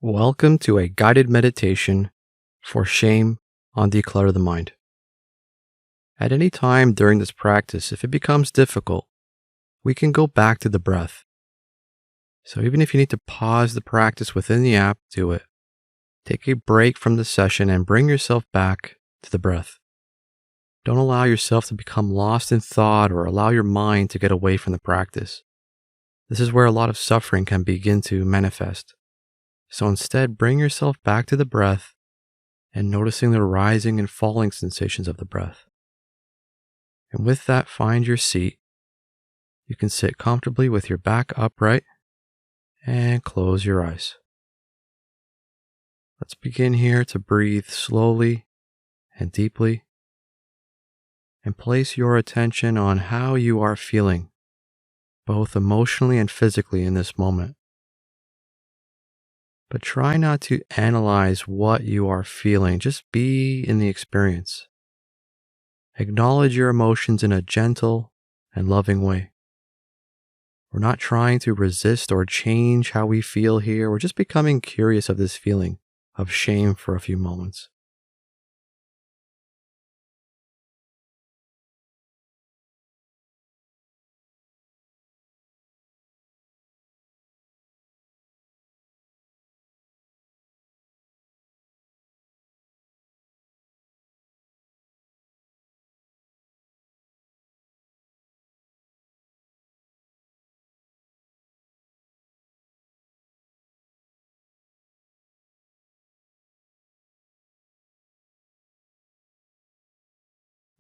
Welcome to a guided meditation for shame on declutter the mind. At any time during this practice, if it becomes difficult, we can go back to the breath. So even if you need to pause the practice within the app, do it. Take a break from the session and bring yourself back to the breath. Don't allow yourself to become lost in thought or allow your mind to get away from the practice. This is where a lot of suffering can begin to manifest. So instead, bring yourself back to the breath and noticing the rising and falling sensations of the breath. And with that, find your seat. You can sit comfortably with your back upright and close your eyes. Let's begin here to breathe slowly and deeply and place your attention on how you are feeling, both emotionally and physically in this moment. But try not to analyze what you are feeling. Just be in the experience. Acknowledge your emotions in a gentle and loving way. We're not trying to resist or change how we feel here. We're just becoming curious of this feeling of shame for a few moments.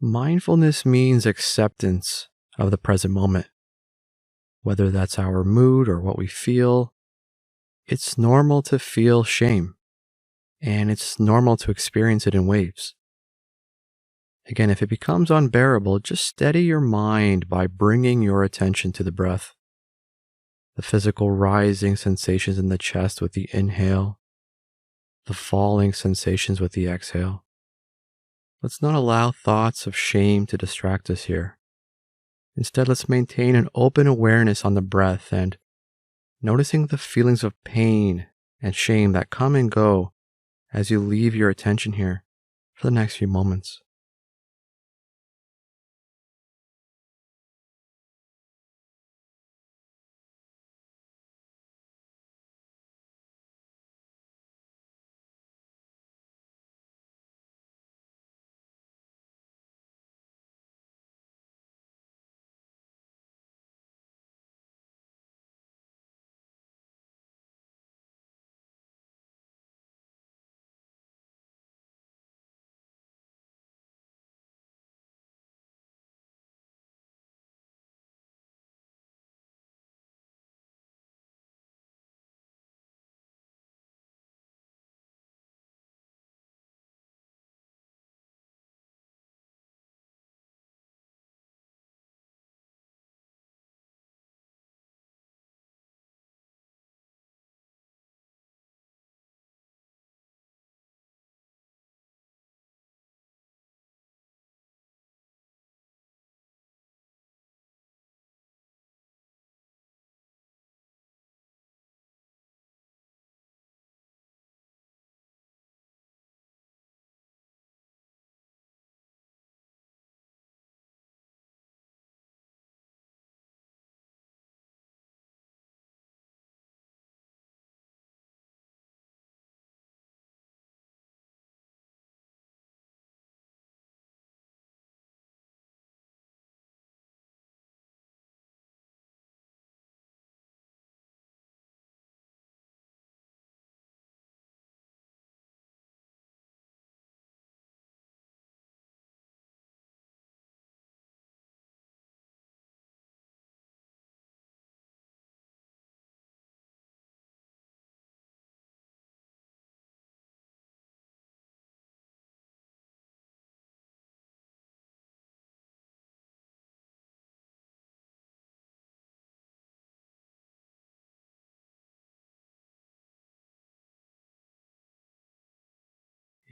Mindfulness means acceptance of the present moment. Whether that's our mood or what we feel, it's normal to feel shame, and it's normal to experience it in waves. Again, if it becomes unbearable, just steady your mind by bringing your attention to the breath. The physical rising sensations in the chest with the inhale, the falling sensations with the exhale. Let's not allow thoughts of shame to distract us here. Instead, let's maintain an open awareness on the breath and noticing the feelings of pain and shame that come and go as you leave your attention here for the next few moments.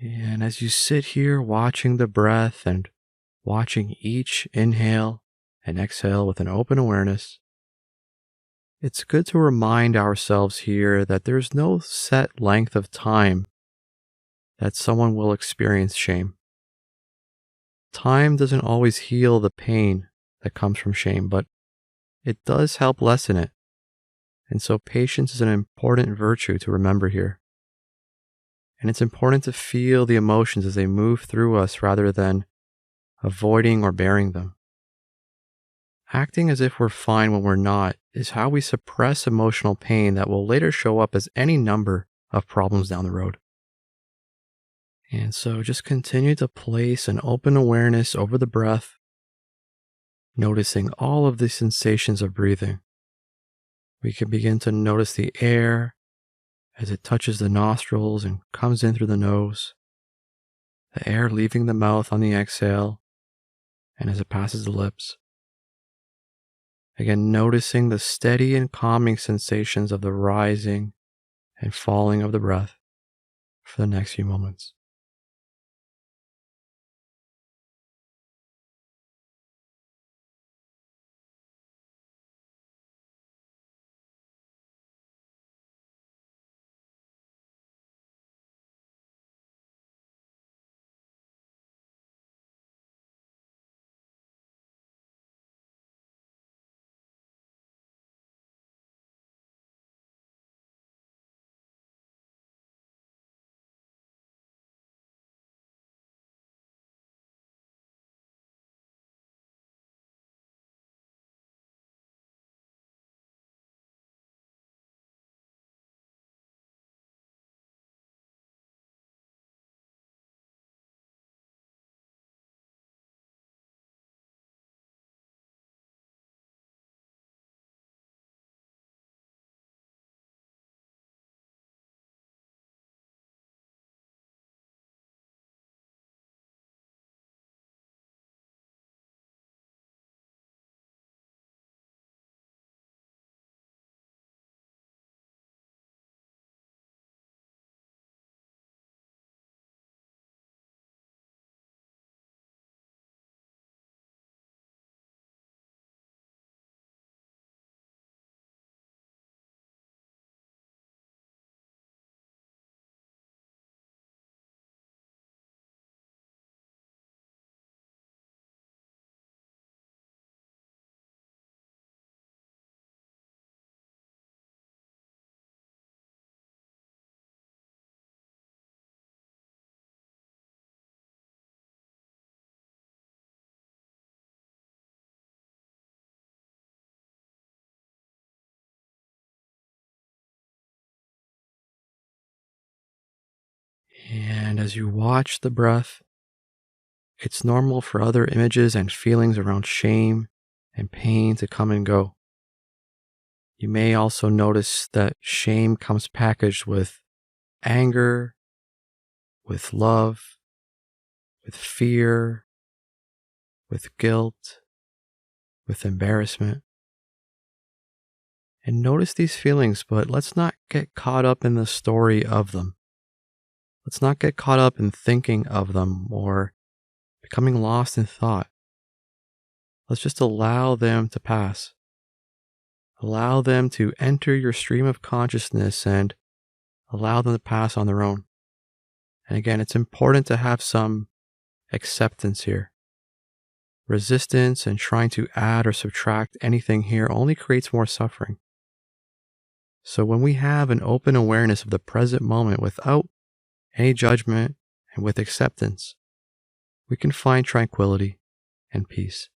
And as you sit here watching the breath and watching each inhale and exhale with an open awareness, It's good to remind ourselves here that there's no set length of time that someone will experience shame. Time doesn't always heal the pain that comes from shame, but it does help lessen it. And so patience is an important virtue to remember here. And it's important to feel the emotions as they move through us rather than avoiding or bearing them. Acting as if we're fine when we're not is how we suppress emotional pain that will later show up as any number of problems down the road. And so just continue to place an open awareness over the breath, noticing all of the sensations of breathing. We can begin to notice the air as it touches the nostrils and comes in through the nose, the air leaving the mouth on the exhale, and as it passes the lips. Again, noticing the steady and calming sensations of the rising and falling of the breath for the next few moments. And as you watch the breath, it's normal for other images and feelings around shame and pain to come and go. You may also notice that shame comes packaged with anger, with love, with fear, with guilt, with embarrassment. And notice these feelings, but let's not get caught up in the story of them. Let's not get caught up in thinking of them or becoming lost in thought. Let's just allow them to pass. Allow them to enter your stream of consciousness and allow them to pass on their own. And again, it's important to have some acceptance here. Resistance and trying to add or subtract anything here only creates more suffering. So when we have an open awareness of the present moment without any judgment and with acceptance, we can find tranquility and peace.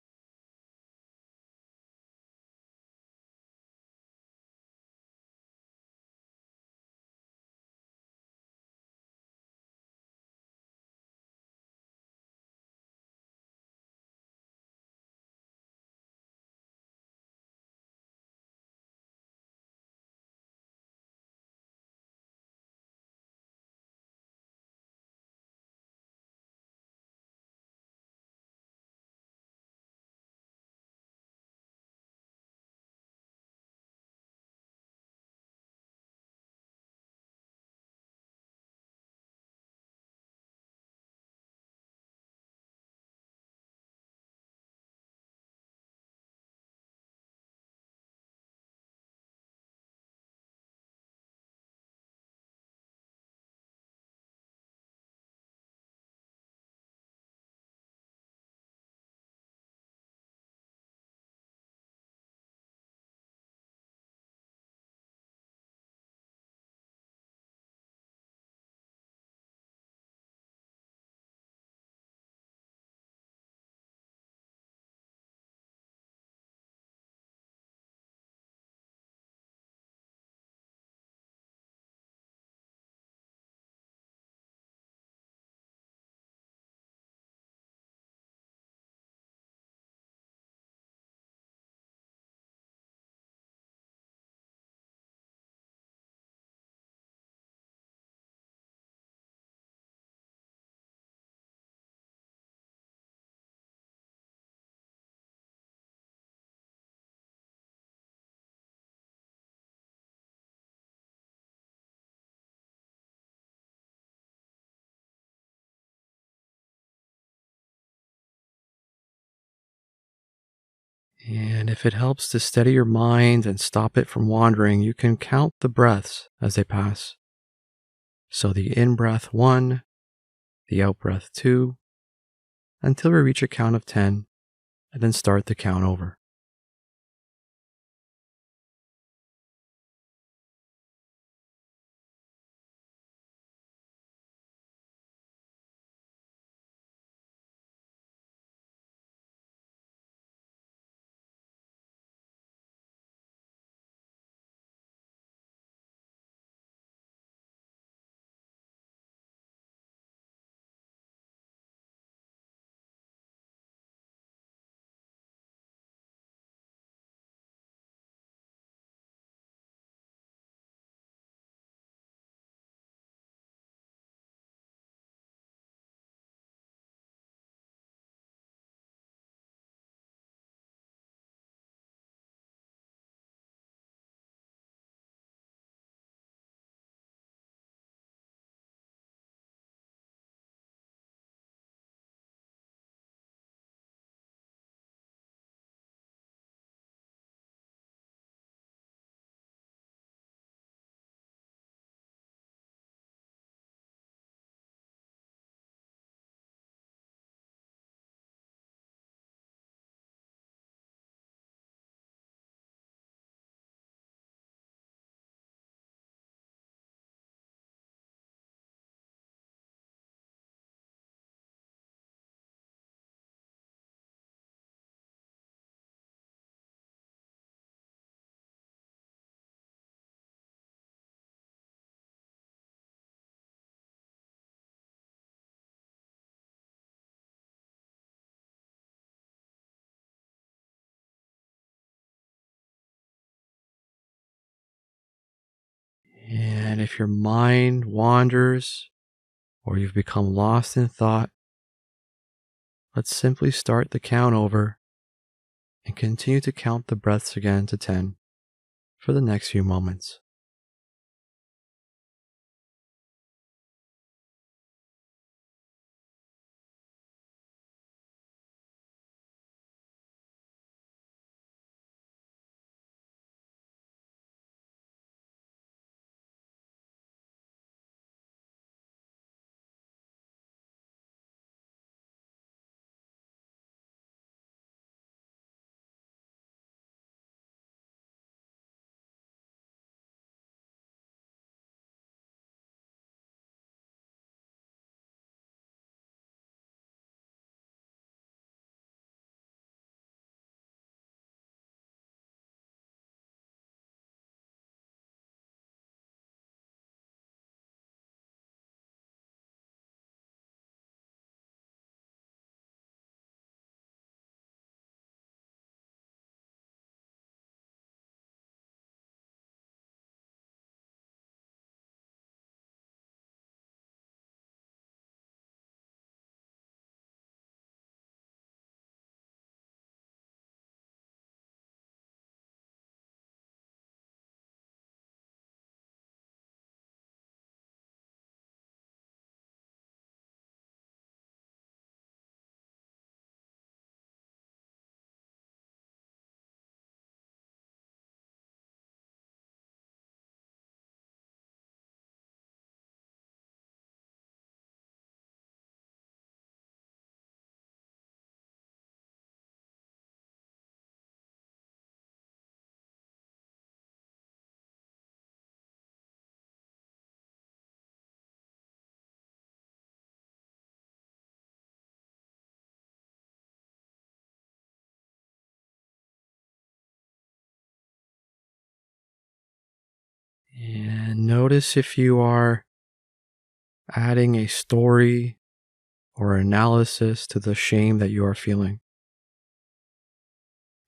And if it helps to steady your mind and stop it from wandering, you can count the breaths as they pass. So the in breath 1, the out breath 2, until we reach a count of 10, and then start the count over. And if your mind wanders or you've become lost in thought, let's simply start the count over and continue to count the breaths again to 10 for the next few moments. And notice if you are adding a story or analysis to the shame that you are feeling.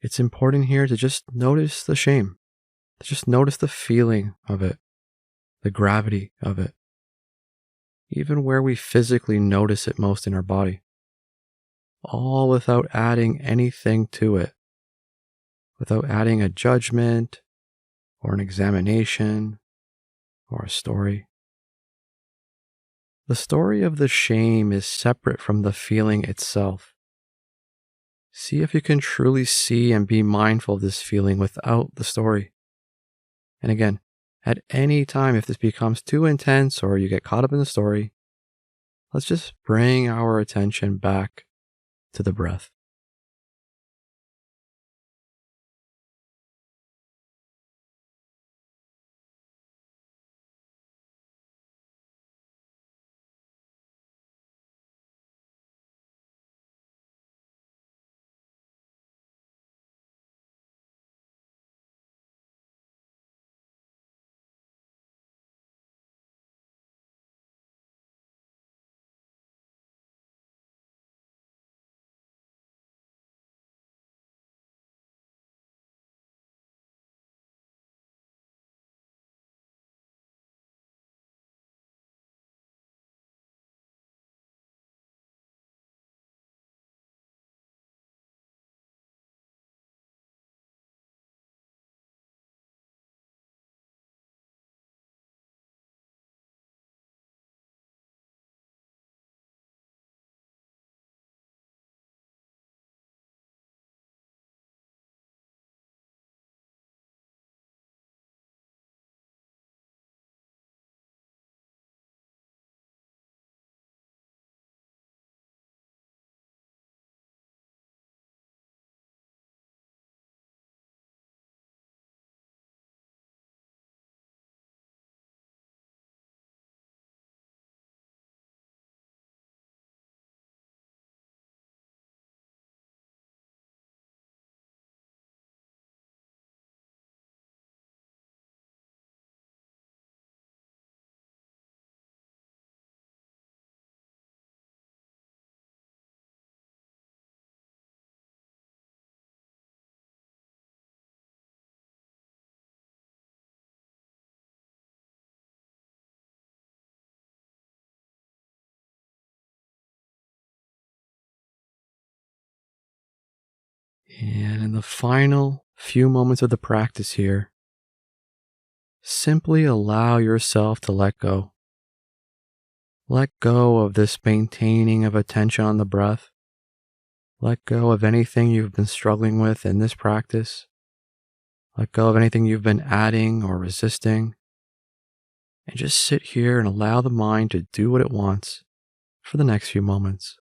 It's important here to just notice the shame, to just notice the feeling of it, the gravity of it, even where we physically notice it most in our body, all without adding anything to it, without adding a judgment or an examination or a story. The story of the shame is separate from the feeling itself. See if you can truly see and be mindful of this feeling without the story. And again, at any time, if this becomes too intense or you get caught up in the story, let's just bring our attention back to the breath. And in the final few moments of the practice here, simply allow yourself to let go. Let go of this maintaining of attention on the breath. Let go of anything you've been struggling with in this practice. Let go of anything you've been adding or resisting. And just sit here and allow the mind to do what it wants for the next few moments.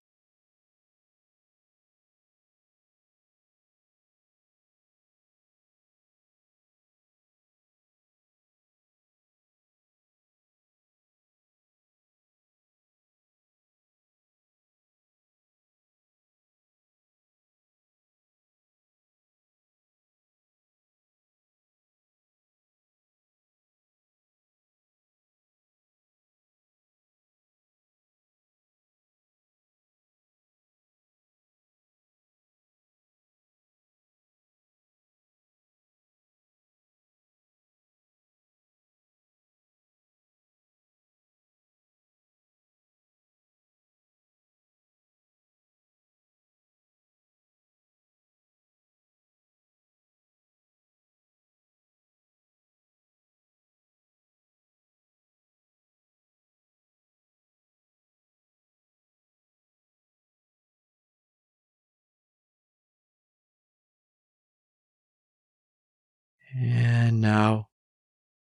And now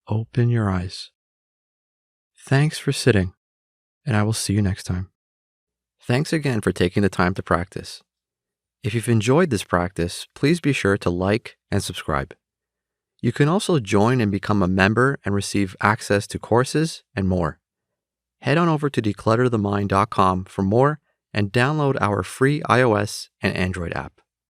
open your eyes. Thanks for sitting, and I will see you next time. Thanks again for taking the time to practice. If you've enjoyed this practice, please be sure to like and subscribe. You can also join and become a member and receive access to courses and more. Head on over to declutterthemind.com for more and download our free iOS and Android app.